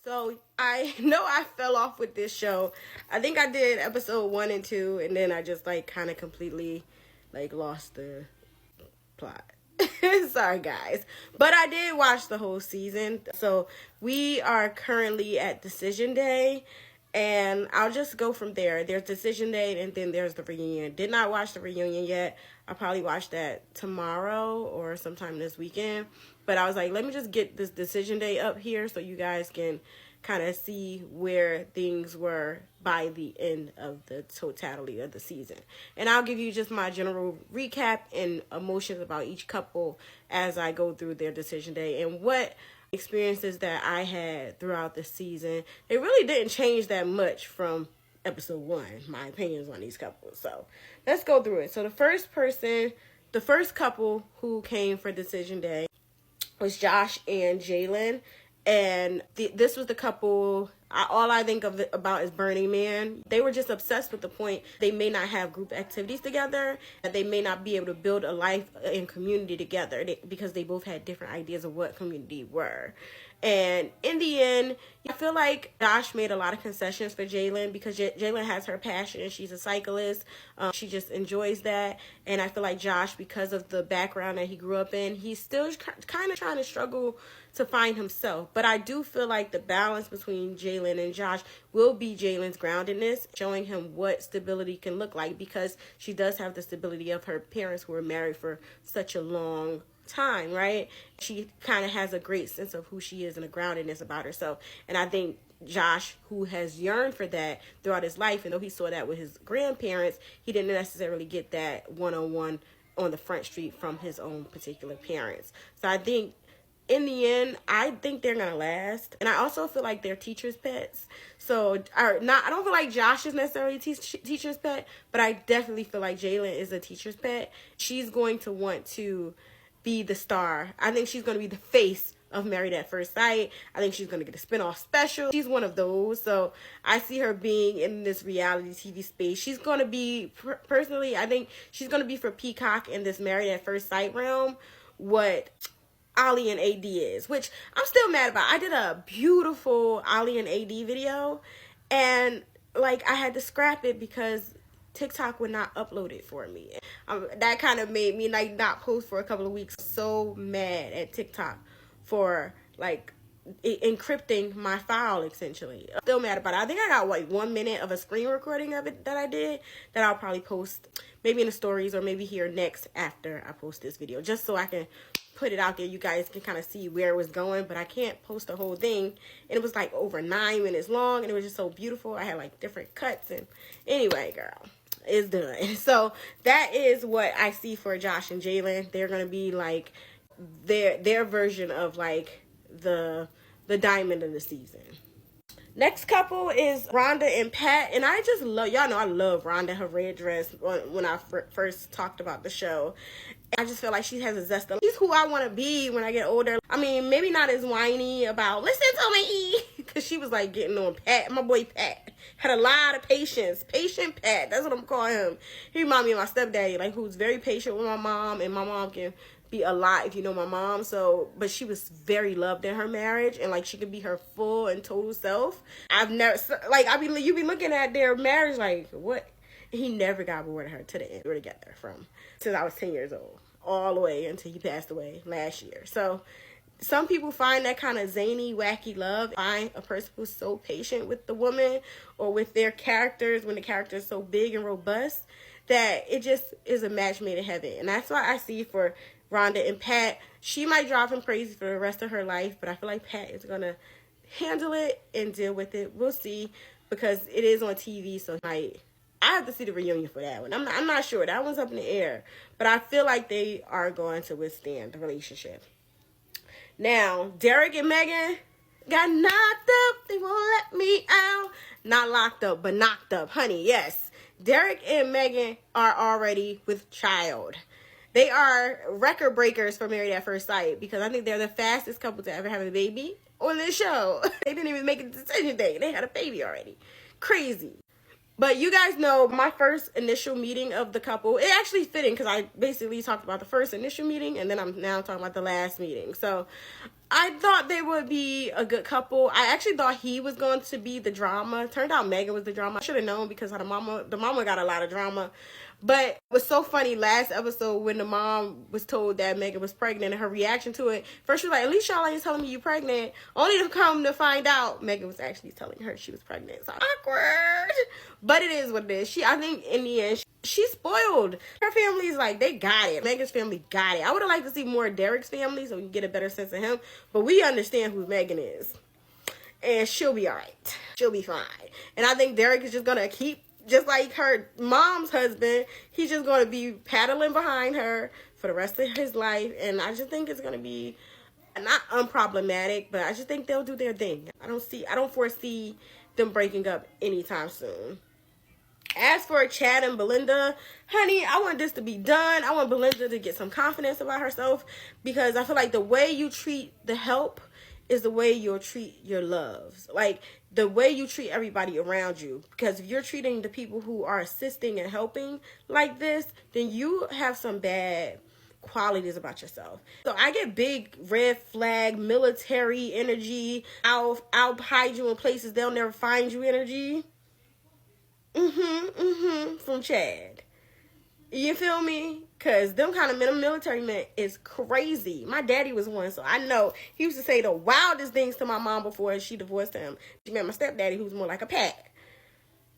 So I know I fell off with this show. I think I did episode 1 and 2, and then I just like kind of completely like lost the plot. Sorry guys, but I did watch the whole season. So we are currently at decision day, and I'll just go from there. There's decision day, and then there's the reunion. Did not watch the reunion yet. I'll probably watch that tomorrow or sometime this weekend. But I was like, let me just get this decision day up here so you guys can kind of see where things were by the end of the totality of the season. And I'll give you just my general recap and emotions about each couple as I go through their decision day and what experiences that I had throughout the season. It really didn't change that much from episode 1, my opinions on these couples. So let's go through it. So the first couple who came for decision day was Josh and Jalen. And this was the couple, all I think about is Burning Man. They were just obsessed with the point they may not have group activities together, and they may not be able to build a life and community together because they both had different ideas of what community were. And in the end, I feel like Josh made a lot of concessions for Jalen because Jalen has her passion. She's a cyclist. She just enjoys that. And I feel like Josh, because of the background that he grew up in, he's still kind of trying to struggle to find himself. But I do feel like the balance between Jalen and Josh will be Jalen's groundedness, showing him what stability can look like, because she does have the stability of her parents who were married for such a long time, right? She kind of has a great sense of who she is and a groundedness about herself. And I think Josh, who has yearned for that throughout his life, and though he saw that with his grandparents, he didn't necessarily get that one-on-one on the front street from his own particular parents. So I think in the end, I think they're gonna last. And I also feel like they're teachers' pets. So I don't feel like Josh is necessarily a teacher's pet, but I definitely feel like Jalen is a teacher's pet. She's going to want to be the star. I think she's going to be the face of Married at First Sight. I think she's going to get a spinoff special. She's one of those. So I see her being in this reality TV space. She's going to be, personally, I think she's going to be for Peacock in this Married at First Sight realm what Ali and AD is, which I'm still mad about. I did a beautiful Ali and AD video, and like I had to scrap it because TikTok would not upload it for me. That kind of made me like not post for a couple of weeks. So mad at TikTok for like encrypting my file essentially. Still mad about it. I think I got like 1 minute of a screen recording of it that I did that I'll probably post maybe in the stories or maybe here next after I post this video, just so I can put it out there. You guys can kind of see where it was going, but I can't post the whole thing. And it was like over 9 minutes long, and it was just so beautiful. I had like different cuts, and anyway, girl, it's done. So that is what I see for Josh and Jalen. They're gonna be like their version of like the diamond of the season. Next couple is Rhonda and Pat, and I just love, y'all know I love Rhonda, her red dress when I first talked about the show. I just feel like she has a zest. She's who I want to be when I get older. I mean, maybe not as whiny about listen to me, because she was like getting on Pat. My boy Pat had a lot of patience. Patient Pat, that's what I'm calling him. He reminds me of my stepdaddy, like who's very patient with my mom, and my mom can be a lot if you know my mom. So, but she was very loved in her marriage, and like she could be her full and total self. I've never like you be looking at their marriage like what. He never got bored of her to the end. We were together from since I was 10 years old, all the way until he passed away last year. So some people find that kind of zany, wacky love. Find a person who's so patient with the woman or with their characters when the character is so big and robust that it just is a match made in heaven. And that's why I see for Rhonda and Pat. She might drive him crazy for the rest of her life, but I feel like Pat is going to handle it and deal with it. We'll see, because it is on TV, so I have to see the reunion for that one. I'm not sure. That one's up in the air. But I feel like they are going to withstand the relationship. Now, Derek and Megan got knocked up. They won't let me out. Not locked up, but knocked up. Honey, yes. Derek and Megan are already with child. They are record breakers for Married at First Sight, because I think they're the fastest couple to ever have a baby on this show. They didn't even make a decision day. They had a baby already. Crazy. But you guys know my first initial meeting of the couple, it actually fitting because I basically talked about the first initial meeting and then I'm now talking about the last meeting. So I thought they would be a good couple. I actually thought he was going to be the drama. Turned out Megan was the drama. I should have known because the mama got a lot of drama. But it was so funny last episode when the mom was told that Megan was pregnant and her reaction to it. First she was like, at least y'all ain't telling me you pregnant. Only to come to find out Megan was actually telling her she was pregnant. So awkward. But it is what it is. I think in the end, she's spoiled. Her family's like, they got it. Megan's family got it. I would have liked to see more of Derek's family so we can get a better sense of him. But we understand who Megan is. And she'll be all right. She'll be fine. And I think Derek is just going to keep, just like her mom's husband, he's just going to be paddling behind her for the rest of his life. And I just think it's going to be not unproblematic, but I just think they'll do their thing. I don't foresee them breaking up anytime soon. As for Chad and Belinda, honey, I want this to be done. I want Belinda to get some confidence about herself because I feel like the way you treat the help is the way you'll treat your loves. Like the way you treat everybody around you. Because if you're treating the people who are assisting and helping like this, then you have some bad qualities about yourself. So I get big red flag military energy. I'll hide you in places they'll never find you energy. From Chad. You feel me? Because them kind of men, military men, is crazy. My daddy was one, so I know. He used to say the wildest things to my mom before she divorced him. She met my stepdaddy, who was more like a pat.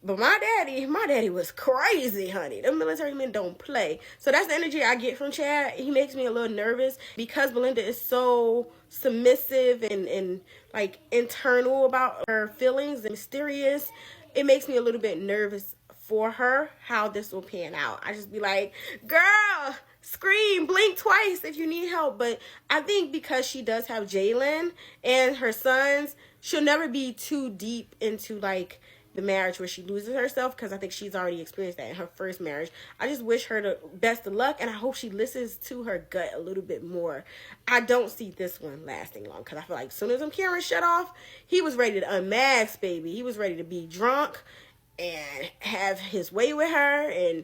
But my daddy was crazy, honey. Them military men don't play. So that's the energy I get from Chad. He makes me a little nervous because Belinda is so submissive and like internal about her feelings and mysterious. It makes me a little bit nervous for her, how this will pan out. I just be like, girl, scream, blink twice if you need help. But I think because she does have Jalen and her sons, she'll never be too deep into like the marriage where she loses herself, because I think she's already experienced that in her first marriage. I just wish her the best of luck, and I hope she listens to her gut a little bit more. I don't see this one lasting long, because I feel like as soon as them cameras shut off, he was ready to unmask, baby. He was ready to be drunk and have his way with her, and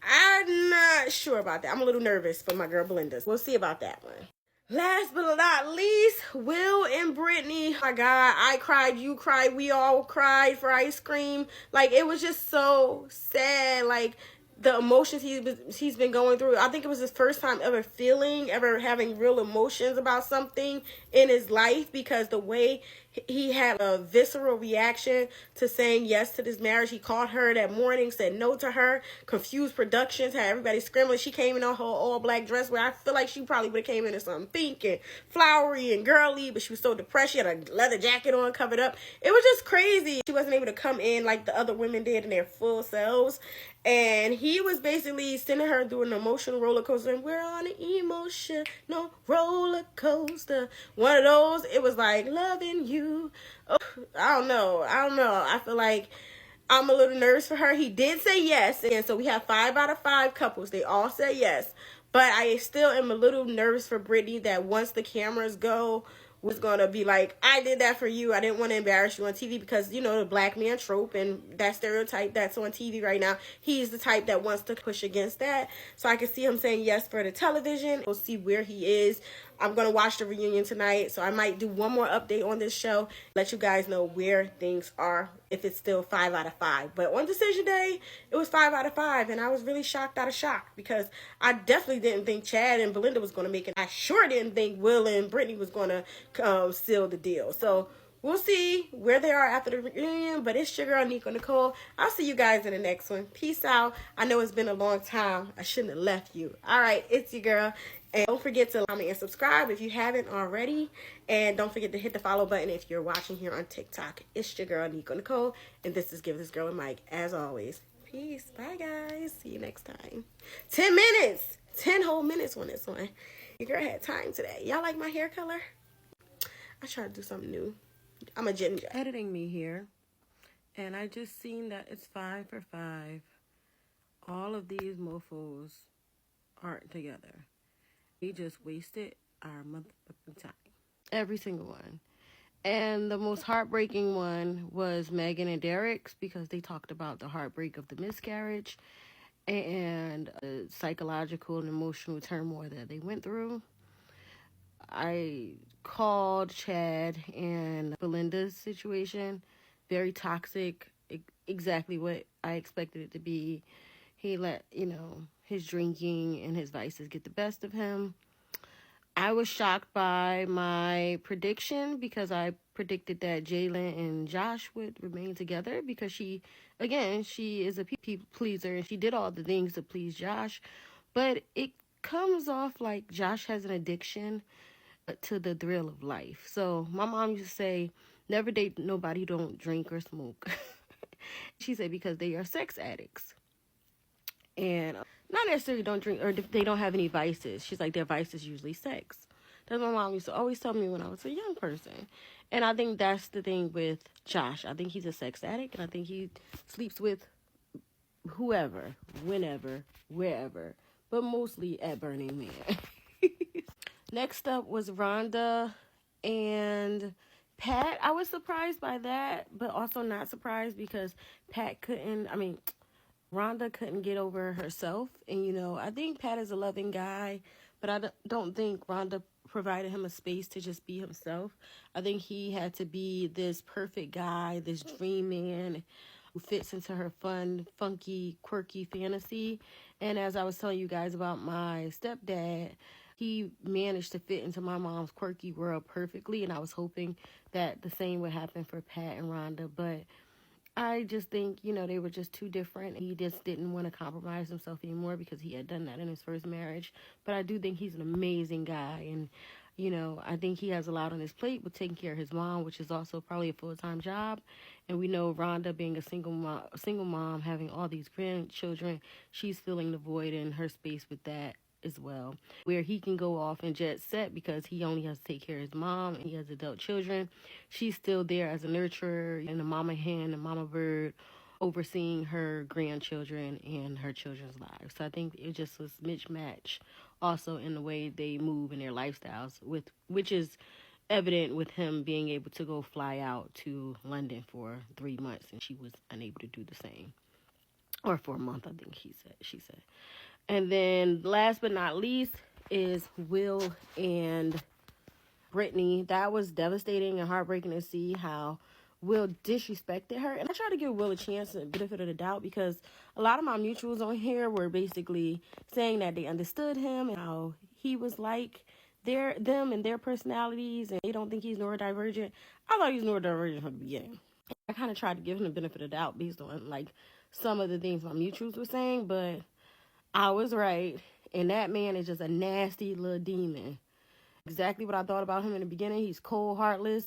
I'm not sure about that. I'm a little nervous for my girl Belinda. We'll see about that one. Last but not least, Will and Brittany. Oh my God, I cried, you cried, we all cried for ice cream. Like, it was just so sad. Like, the emotions he's been going through. I think it was his first time ever having real emotions about something in his life, because the way he had a visceral reaction to saying yes to this marriage. He called her that morning, said no to her. Confused Productions had everybody scrambling. She came in her all black dress, where I feel like she probably would have came in something pink and flowery and girly, but she was so depressed. She had a leather jacket on, covered up. It was just crazy. She wasn't able to come in like the other women did in their full selves. And he was basically sending her through an emotional roller coaster. And we're on an emotional roller coaster. One of those. It was like loving you. Oh, I don't know. I feel like I'm a little nervous for her. He did say yes. And so we have 5 out of 5 couples. They all said yes. But I still am a little nervous for Brittany that once the cameras go, was going to be like, I did that for you. I didn't want to embarrass you on TV, because, you know, the black man trope and that stereotype that's on TV right now, he's the type that wants to push against that. So I can see him saying yes for the television. We'll see where he is. I'm going to watch the reunion tonight, so I might do one more update on this show, let you guys know where things are, if it's still 5 out of 5. But on decision day, it was 5 out of 5, and I was really shocked out of shock, because I definitely didn't think Chad and Belinda was going to make it. I sure didn't think Will and Brittany was going to seal the deal. So we'll see where they are after the reunion, but it's your girl, Nico Nicole. I'll see you guys in the next one. Peace out. I know it's been a long time. I shouldn't have left you. All right, it's your girl. And don't forget to comment and subscribe if you haven't already. And don't forget to hit the follow button if you're watching here on TikTok. It's your girl, Nico Nicole. And this is Give This Girl a Mic, as always. Peace. Bye, guys. See you next time. 10 minutes. 10 whole minutes on this one. Your girl had time today. Y'all like my hair color? I try to do something new. I'm a ginger. Editing me here. And I just seen that it's 5 for 5. All of these mofos aren't together. We just wasted our motherfucking time. Every single one. And the most heartbreaking one was Megan and Derek's, because they talked about the heartbreak of the miscarriage and the psychological and emotional turmoil that they went through. I called Chad and Belinda's situation. Very toxic, exactly what I expected it to be. He let, his drinking and his vices get the best of him. I was shocked by my prediction, because I predicted that Jalen and Josh would remain together, because she is a people pleaser and she did all the things to please Josh. But it comes off like Josh has an addiction to the thrill of life. So my mom used to say, never date nobody who don't drink or smoke. She said because they are sex addicts. And not necessarily don't drink or they don't have any vices. She's like, their vice is usually sex. That's what my mom used to always tell me when I was a young person. And I think that's the thing with Josh. I think he's a sex addict, and I think he sleeps with whoever, whenever, wherever, but mostly at Burning Man. Next up was Rhonda and Pat. I was surprised by that, but also not surprised, because Rhonda couldn't get over herself. And, I think Pat is a loving guy, but I don't think Rhonda provided him a space to just be himself. I think he had to be this perfect guy, this dream man who fits into her fun, funky, quirky fantasy. And as I was telling you guys about my stepdad, he managed to fit into my mom's quirky world perfectly. And I was hoping that the same would happen for Pat and Rhonda. But I just think, they were just too different. He just didn't want to compromise himself anymore, because he had done that in his first marriage. But I do think he's an amazing guy. And, I think he has a lot on his plate with taking care of his mom, which is also probably a full-time job. And we know Rhonda being a single mom, having all these grandchildren, she's filling the void in her space with that as well, where he can go off and jet set because he only has to take care of his mom and he has adult children. She's still there as a nurturer and a mama hen and mama bird, overseeing her grandchildren and her children's lives. So I think it just was mismatch also in the way they move in their lifestyles, which is evident with him being able to go fly out to London for 3 months, and she was unable to do the same. Or for a month, I think she said. And then last but not least is Will and Brittany. That was devastating and heartbreaking to see how Will disrespected her. And I try to give Will a chance and benefit of the doubt, because a lot of my mutuals on here were basically saying that they understood him and how he was like them and their personalities, and they don't think he's neurodivergent. I thought he was neurodivergent from the beginning. I kind of tried to give him the benefit of the doubt based on like some of the things my mutuals were saying, but I was right. And that man is just a nasty little demon. Exactly what I thought about him in the beginning. He's cold, heartless,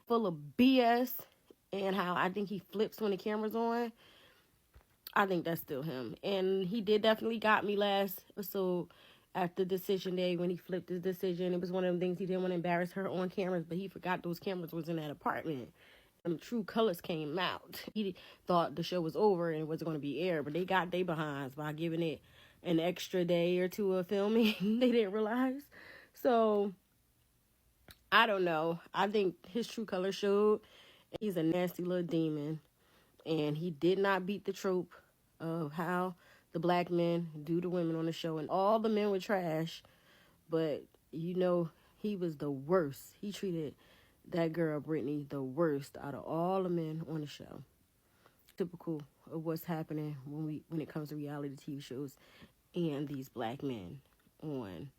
full of BS, and how I think he flips when the camera's on. I think that's still him. And he did definitely got me last episode after decision day when he flipped his decision. It was one of the things he didn't want to embarrass her on cameras, but he forgot those cameras was in that apartment. True colors came out. He thought the show was over and it wasn't going to be aired, but they got their behinds by giving it an extra day or two of filming. They didn't realize. So, I don't know. I think his true color showed. He's a nasty little demon. And he did not beat the trope of how the black men do to women on the show. And all the men were trash. But, he was the worst. He treated that girl, Brittany, the worst out of all the men on the show. Typical of what's happening when it comes to reality TV shows and these black men on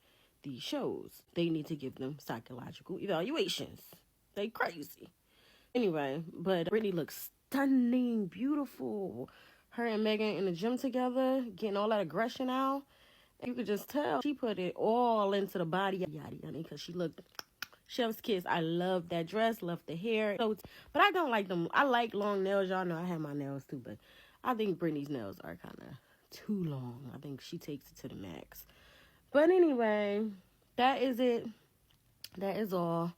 these shows. They need to give them psychological evaluations. They crazy. Anyway, but Brittany looks stunning, beautiful. Her and Megan in the gym together, getting all that aggression out. You could just tell she put it all into the body, yada, because she looked chef's kiss. I love that dress, love the hair. But I don't like them. I like long nails. Y'all know I have my nails too, but I think Brittany's nails are kind of too long. I think she takes it to the max. But anyway, that is it. That is all.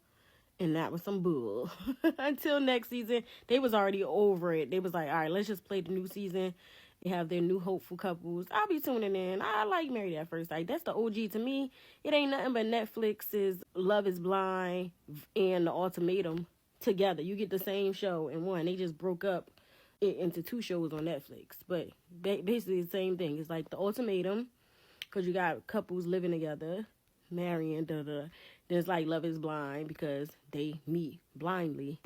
And that was some bull. Until next season, they was already over it. They was like, all right, let's just play the new season. They have their new hopeful couples. I'll be tuning in. I like Married at First Sight. That's the OG to me. It ain't nothing but Netflix's Love is Blind and The Ultimatum. together. You get the same show in one. They just broke up it into 2 shows on Netflix. But basically the same thing. It's like The Ultimatum, because you got couples living together, marrying, Then it's like Love is Blind, because they meet blindly.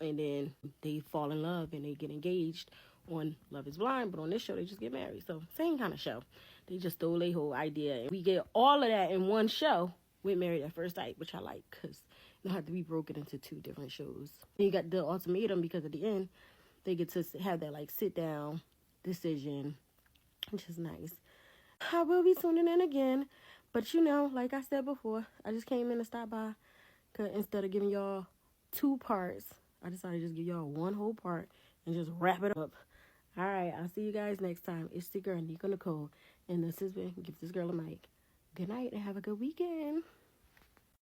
And then they fall in love and they get engaged on Love is Blind. But on this show, they just get married. So same kind of show. They just stole their whole idea. And we get all of that in one show with Married at First Sight, which I like, because you don't have to be broken into 2 different shows. And you got The Ultimatum, because at the end, they get to have that like sit down decision, which is nice. I will be tuning in again, but like I said before, I just came in to stop by, cause instead of giving y'all 2 parts, I decided to just give y'all 1 whole part and just wrap it up. All right, I'll see you guys next time. It's the girl Nika Nicole, and this has been Give This Girl a Mic. Good night and have a good weekend.